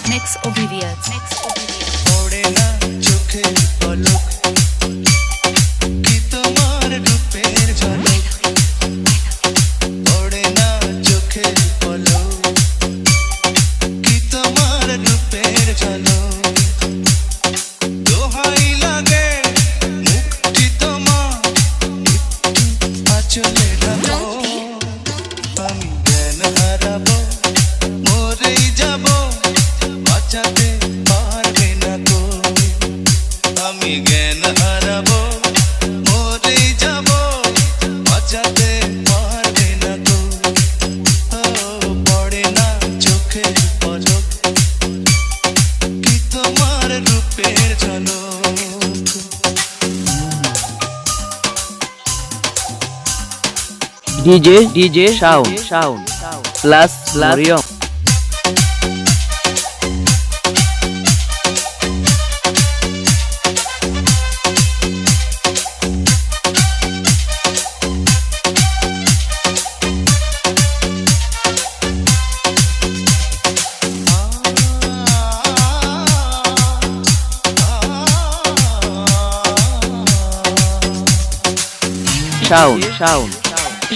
Mix Obedience. DJ Sound plus Mario.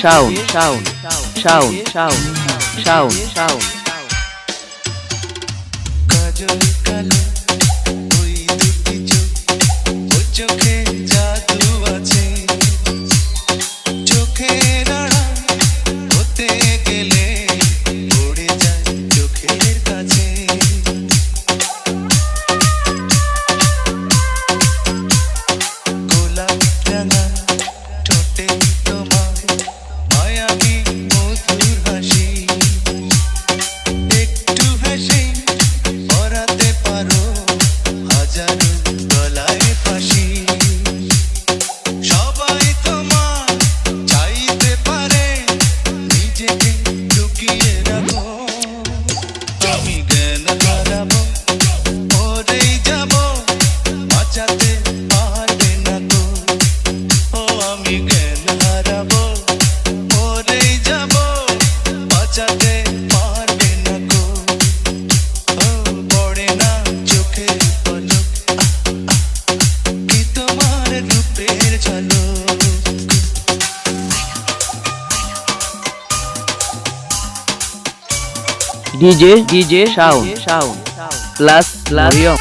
Sound. কাজল কালো ওই দুটি চোখ, ও চোখে জাদু আছে, চোখের আড়াল হতে গেলে পড়ে যায় চোখের কাছে। গোলাপ রাঙা ঠোঁটে তোমার মায়াবী মধুর হাসি, একটু হেসে পরাতে পারো হাজারো গলায় ফাঁসি। সবাই তোমার চাইতে পারে, নিজেকে লুকিয়ে রাখো। আমি জ্ঞান হারাবো, মরেই যাবো, বাঁচাতে পারবে না তো। ও আমি জ্ঞান হারাবো, মরেই যাবো, বাঁচাতে পারবে না গো। ও পড়ে না চোখের পলক, কি তোমার রূপের ঝলক। DJ Sound plus Mario.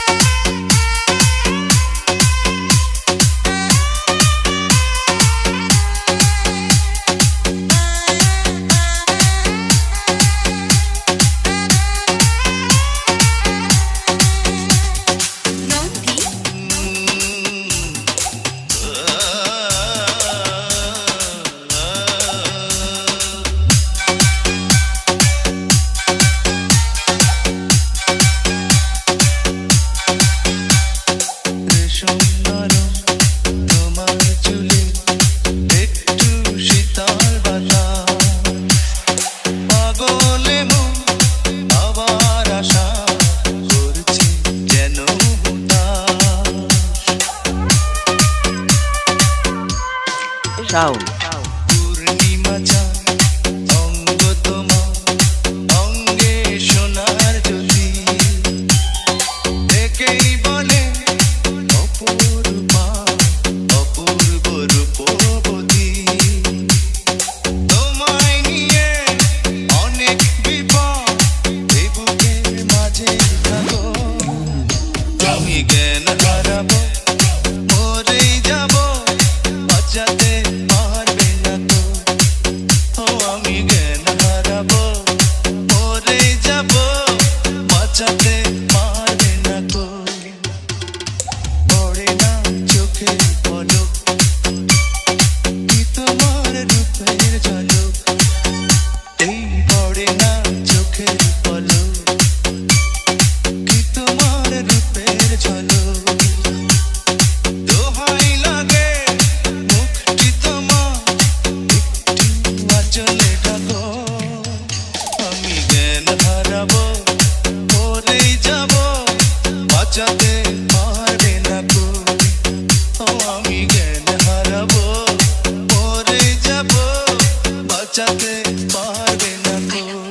রেশম নরম তোমার চুলে, একটু শীতল বাতাস, পাগলে মন আবার আশা করছে যেন Sound. পূর্ণিমা চাঁদ অঙ্গ তোমার, অঙ্গে সোনার জ্যোতি, দেখেই বলে অপরূপা, অপূর্ব রূপবতী। তোমায় নিয়ে অনেক বিপদ, এই বুকের মাঝে থাকো। আমি জ্ঞান হারাবো, মরেই যাবো, বাঁচাতে পারবে না তো। ও আমি জ্ঞান হারাবো, মরেই যাবো, বাঁচাতে পারবে না তো। পড়ে না চোখের পলক, কি তোমার রূপের ঝলক। এই পড়ে না চোখের পলক, কি তোমার রূপের ঝলক। দোহাই লাগে মুখটি তোমার, একটু আঁচলে ঢাকো। আমি জ্ঞান হারাবো, মরে ফেরাতে পারবে না তো